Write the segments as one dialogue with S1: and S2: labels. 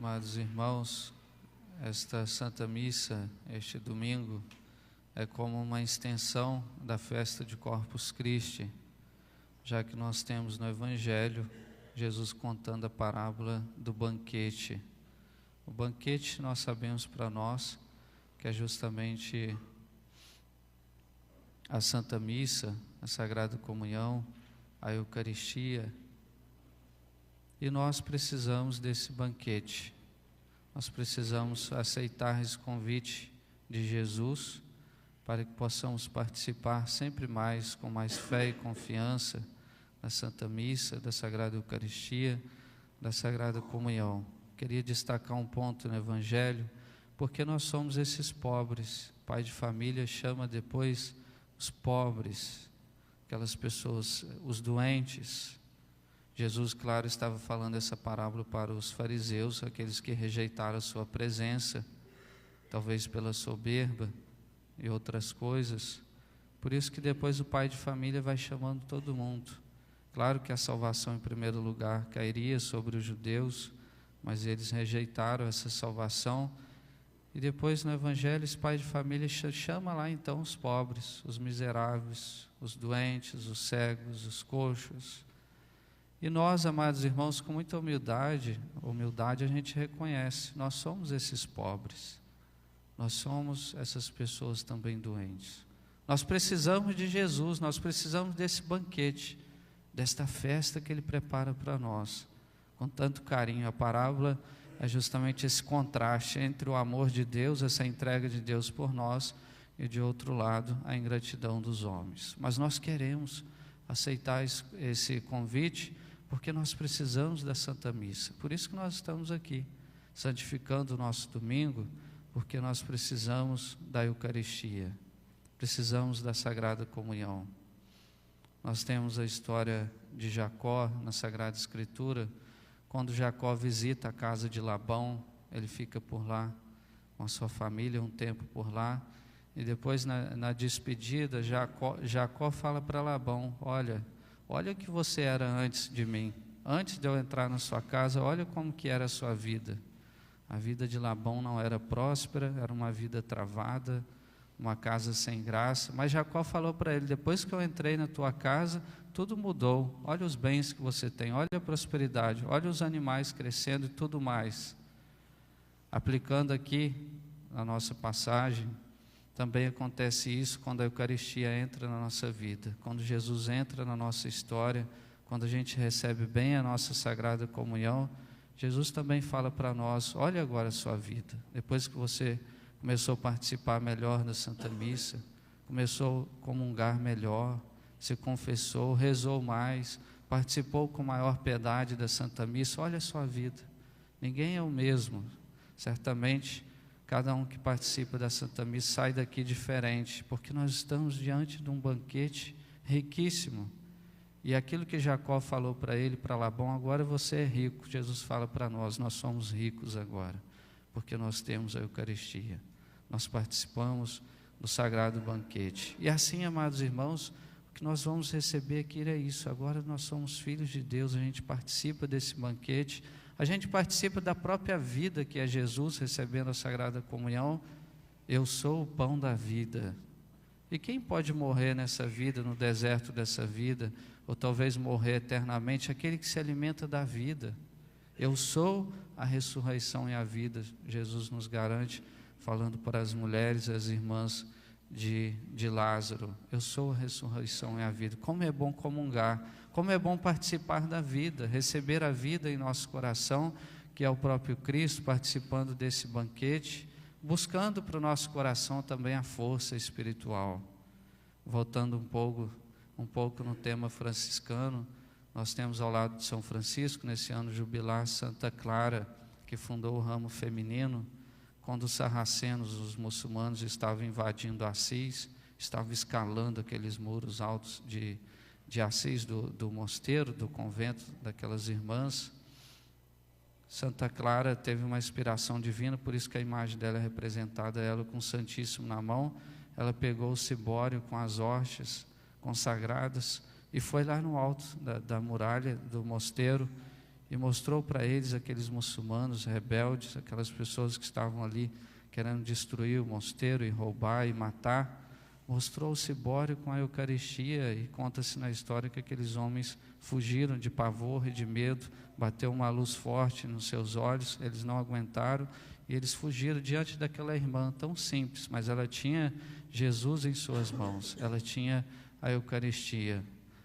S1: Amados irmãos, esta Santa Missa, este domingo, é como uma extensão da festa de Corpus Christi, já que nós temos no Evangelho Jesus contando a parábola do banquete. O banquete, nós sabemos para nós, que é justamente a Santa Missa, a Sagrada Comunhão, a Eucaristia. E nós precisamos desse banquete. Nós precisamos aceitar esse convite de Jesus para que possamos participar sempre mais, com mais fé e confiança, da Santa Missa, da Sagrada Eucaristia, da Sagrada Comunhão. Queria destacar um ponto no Evangelho, porque nós somos esses pobres. O pai de família chama depois os pobres, aquelas pessoas, os doentes. Jesus, claro, estava falando essa parábola para os fariseus, aqueles que rejeitaram a sua presença, talvez pela soberba e outras coisas. Por isso que depois o pai de família vai chamando todo mundo. Claro que a salvação em primeiro lugar cairia sobre os judeus, mas eles rejeitaram essa salvação. E depois no Evangelho esse pai de família chama lá então os pobres, os miseráveis, os doentes, os cegos, os coxos. E nós, amados irmãos, com muita humildade a gente reconhece, nós somos esses pobres, nós somos essas pessoas também doentes. Nós precisamos de Jesus, nós precisamos desse banquete, desta festa que Ele prepara para nós, com tanto carinho. A parábola é justamente esse contraste entre o amor de Deus, essa entrega de Deus por nós, e de outro lado, a ingratidão dos homens. Mas nós queremos aceitar esse convite, porque nós precisamos da Santa Missa. Por isso que nós estamos aqui, santificando o nosso domingo, porque nós precisamos da Eucaristia, precisamos da Sagrada Comunhão. Nós temos a história de Jacó na Sagrada Escritura. Quando Jacó visita a casa de Labão, ele fica por lá com a sua família um tempo por lá, e depois na despedida Jacó fala para Labão: olha o que você era antes de mim, antes de eu entrar na sua casa, olha como que era a sua vida. A vida de Labão não era próspera, era uma vida travada, uma casa sem graça. Mas Jacó falou para ele: depois que eu entrei na tua casa, tudo mudou. Olha os bens que você tem, olha a prosperidade, olha os animais crescendo e tudo mais. Aplicando aqui na nossa passagem, também acontece isso quando a Eucaristia entra na nossa vida, quando Jesus entra na nossa história, quando a gente recebe bem a nossa Sagrada Comunhão. Jesus também fala para nós: olha agora a sua vida, depois que você começou a participar melhor da Santa Missa, começou a comungar melhor, se confessou, rezou mais, participou com maior piedade da Santa Missa, olha a sua vida, ninguém é o mesmo. Certamente cada um que participa da Santa Missa sai daqui diferente, porque nós estamos diante de um banquete riquíssimo. E aquilo que Jacó falou para ele, para Labão: agora você é rico. Jesus fala para nós: nós somos ricos agora, porque nós temos a Eucaristia, nós participamos do sagrado banquete. E assim, amados irmãos, o que nós vamos receber aqui é isso. Agora nós somos filhos de Deus, a gente participa desse banquete, a gente participa da própria vida que é Jesus, recebendo a Sagrada Comunhão. Eu sou o pão da vida. E quem pode morrer nessa vida, no deserto dessa vida, ou talvez morrer eternamente? Aquele que se alimenta da vida. Eu sou a ressurreição e a vida, Jesus nos garante, falando para as mulheres, as irmãs de Lázaro: eu sou a ressurreição e a vida. Como é bom comungar, como é bom participar da vida, receber a vida em nosso coração, que é o próprio Cristo, participando desse banquete, buscando para o nosso coração também a força espiritual. Voltando um pouco no tema franciscano, nós temos ao lado de São Francisco, nesse ano jubilar, Santa Clara, que fundou o ramo feminino. Quando os sarracenos, os muçulmanos, estavam invadindo Assis, estavam escalando aqueles muros altos de Assis, do mosteiro, do convento daquelas irmãs, Santa Clara teve uma inspiração divina, por isso que a imagem dela é representada, ela com o Santíssimo na mão. Ela pegou o cibório com as hóstias consagradas e foi lá no alto da muralha do mosteiro e mostrou para eles, aqueles muçulmanos rebeldes, aquelas pessoas que estavam ali querendo destruir o mosteiro e roubar e matar, mostrou o cibório com a Eucaristia, e conta-se na história que aqueles homens fugiram de pavor e de medo, bateu uma luz forte nos seus olhos, eles não aguentaram, e eles fugiram diante daquela irmã tão simples, mas ela tinha Jesus em suas mãos, ela tinha a Eucaristia.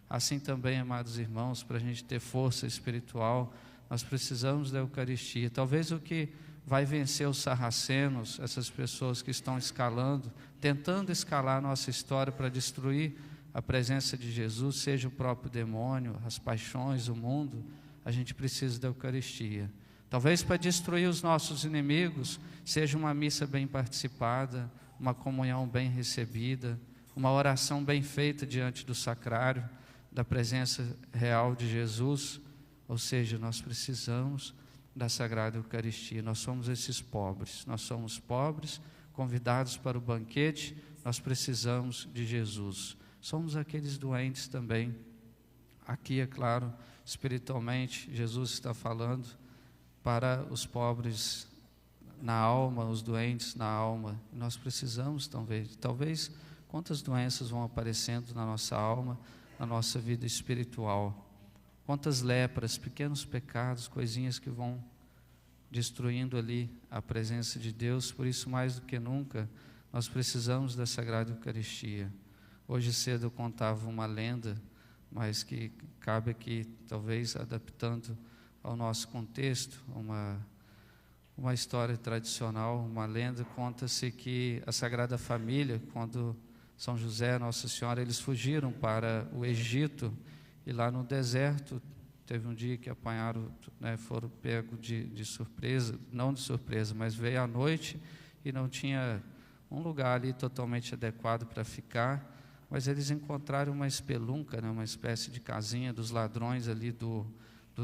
S1: Assim também, amados irmãos, para a gente ter força espiritual, nós precisamos da Eucaristia. Talvez o que vai vencer os sarracenos, essas pessoas que estão escalando, tentando escalar a nossa história para destruir a presença de Jesus, seja o próprio demônio, as paixões, o mundo, a gente precisa da Eucaristia. Talvez para destruir os nossos inimigos, seja uma missa bem participada, uma comunhão bem recebida, uma oração bem feita diante do sacrário, da presença real de Jesus. Ou seja, nós precisamos da Sagrada Eucaristia. Nós somos esses pobres, nós somos pobres, convidados para o banquete, nós precisamos de Jesus. Somos aqueles doentes também. Aqui, é claro, espiritualmente, Jesus está falando para os pobres na alma, os doentes na alma. Nós precisamos, talvez, quantas doenças vão aparecendo na nossa alma, na nossa vida espiritual. Quantas lepras, pequenos pecados, coisinhas que vão destruindo ali a presença de Deus. Por isso, mais do que nunca, nós precisamos da Sagrada Eucaristia. Hoje cedo eu contava uma lenda, mas que cabe aqui, talvez adaptando ao nosso contexto, uma história tradicional, uma lenda. Conta-se que a Sagrada Família, quando São José e Nossa Senhora, eles fugiram para o Egito, e lá no deserto, teve um dia que apanharam, foram pegos de surpresa, não de surpresa, mas veio à noite e não tinha um lugar ali totalmente adequado para ficar, mas eles encontraram uma espelunca, uma espécie de casinha dos ladrões ali do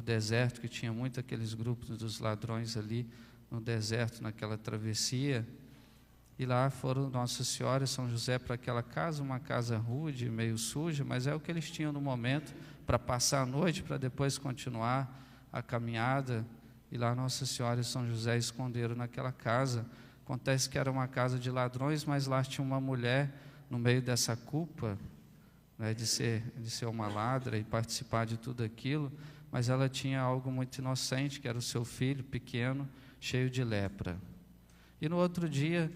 S1: deserto, que tinha muito aqueles grupos dos ladrões ali no deserto, naquela travessia. E lá foram Nossa Senhora e São José para aquela casa, uma casa rude, meio suja, mas é o que eles tinham no momento para passar a noite, para depois continuar a caminhada. E lá Nossa Senhora e São José esconderam naquela casa. Acontece que era uma casa de ladrões, mas lá tinha uma mulher no meio dessa culpa, de ser uma ladra e participar de tudo aquilo, mas ela tinha algo muito inocente, que era o seu filho pequeno, cheio de lepra. E no outro dia,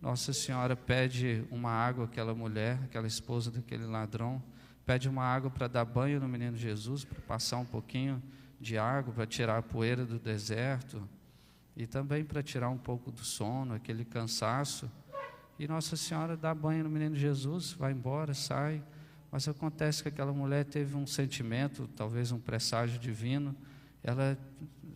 S1: Nossa Senhora pede uma água àquela mulher, aquela esposa daquele ladrão, pede uma água para dar banho no menino Jesus, para passar um pouquinho de água, para tirar a poeira do deserto, e também para tirar um pouco do sono, aquele cansaço. E Nossa Senhora dá banho no menino Jesus, vai embora, sai, mas acontece que aquela mulher teve um sentimento, talvez um presságio divino. Ela,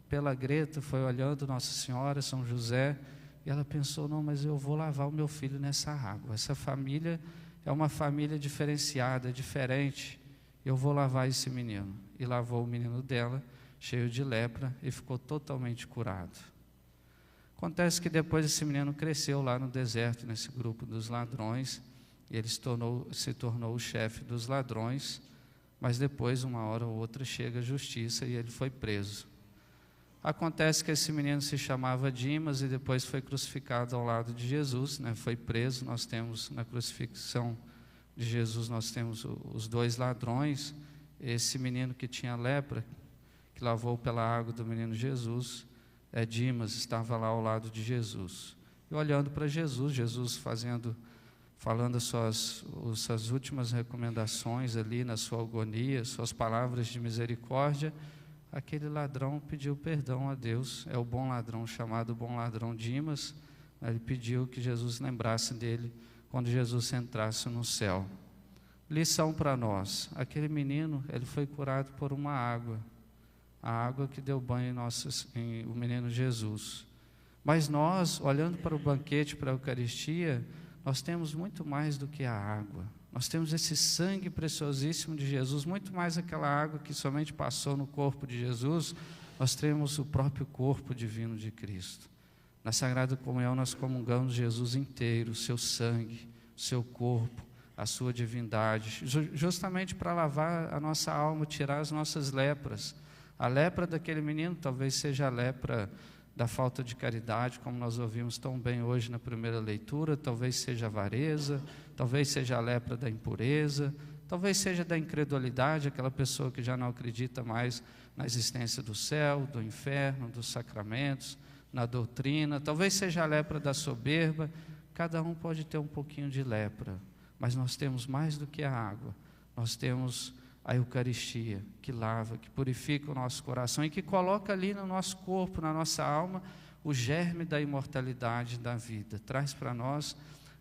S1: pela greta, foi olhando Nossa Senhora, São José, e ela pensou: não, mas eu vou lavar o meu filho nessa água. Essa família é uma família diferenciada, diferente. Eu vou lavar esse menino. E lavou o menino dela, cheio de lepra, e ficou totalmente curado. Acontece que depois esse menino cresceu lá no deserto, nesse grupo dos ladrões, e ele se tornou o chefe dos ladrões, mas depois, uma hora ou outra, chega a justiça e ele foi preso. Acontece que esse menino se chamava Dimas e depois foi crucificado ao lado de Jesus, foi preso. Nós temos, na crucifixão de Jesus, nós temos os dois ladrões, esse menino que tinha lepra, que lavou pela água do menino Jesus, Dimas, estava lá ao lado de Jesus. E olhando para Jesus, Jesus falando as suas últimas recomendações ali na sua agonia, suas palavras de misericórdia, aquele ladrão pediu perdão a Deus. É o bom ladrão, chamado bom ladrão Dimas. Ele pediu que Jesus lembrasse dele quando Jesus entrasse no céu. Lição para nós: aquele menino, ele foi curado por uma água, a água que deu banho em o menino Jesus. Mas nós, olhando para o banquete, para a Eucaristia, nós temos muito mais do que a água. Nós temos esse sangue preciosíssimo de Jesus, muito mais aquela água que somente passou no corpo de Jesus. Nós temos o próprio corpo divino de Cristo. Na Sagrada Comunhão nós comungamos Jesus inteiro, o seu sangue, o seu corpo, a sua divindade, justamente para lavar a nossa alma, tirar as nossas lepras, A lepra daquele menino talvez seja a lepra da falta de caridade, como nós ouvimos tão bem hoje na primeira leitura, talvez seja a avareza, talvez seja a lepra da impureza, talvez seja da incredulidade, aquela pessoa que já não acredita mais na existência do céu, do inferno, dos sacramentos, na doutrina, talvez seja a lepra da soberba. Cada um pode ter um pouquinho de lepra, mas nós temos mais do que a água, nós temos a Eucaristia, que lava, que purifica o nosso coração e que coloca ali no nosso corpo, na nossa alma, o germe da imortalidade da vida, traz para nós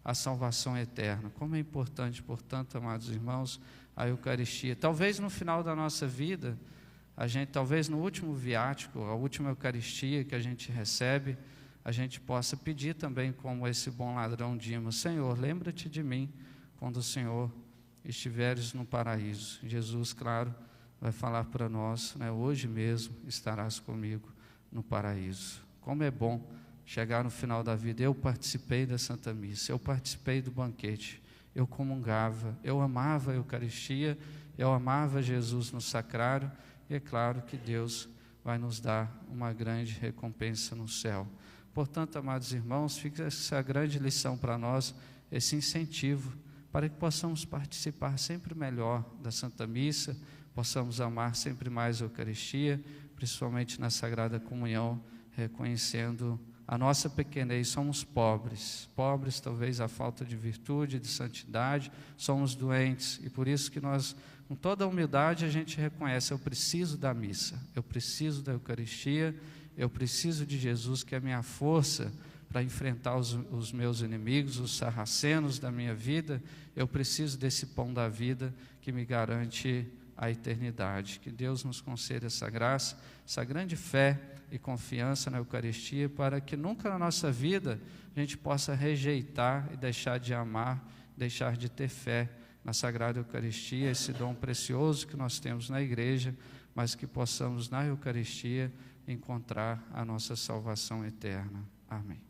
S1: a salvação eterna. Como é importante, portanto, amados irmãos, a Eucaristia. Talvez no final da nossa vida, talvez no último viático, a última Eucaristia que a gente recebe, a gente possa pedir também, como esse bom ladrão Dimas: Senhor, lembra-te de mim quando o Senhor estiveres no paraíso. Jesus, claro, vai falar para nós, né, hoje mesmo estarás comigo no paraíso. Como é bom chegar no final da vida. Eu participei da Santa Missa, eu participei do banquete, eu comungava, eu amava a Eucaristia, eu amava Jesus no sacrário, e é claro que Deus vai nos dar uma grande recompensa no céu. Portanto, amados irmãos, fica essa grande lição para nós, esse incentivo, para que possamos participar sempre melhor da Santa Missa, possamos amar sempre mais a Eucaristia, principalmente na Sagrada Comunhão, reconhecendo a nossa pequenez. Somos pobres, talvez a falta de virtude, de santidade, somos doentes, e por isso que nós, com toda a humildade, a gente reconhece: eu preciso da missa, eu preciso da Eucaristia, eu preciso de Jesus, que é a minha força para enfrentar os meus inimigos, os sarracenos da minha vida. Eu preciso desse pão da vida que me garante a eternidade. Que Deus nos conceda essa graça, essa grande fé e confiança na Eucaristia, para que nunca na nossa vida a gente possa rejeitar e deixar de amar, deixar de ter fé na Sagrada Eucaristia, esse dom precioso que nós temos na igreja, mas que possamos na Eucaristia encontrar a nossa salvação eterna. Amém.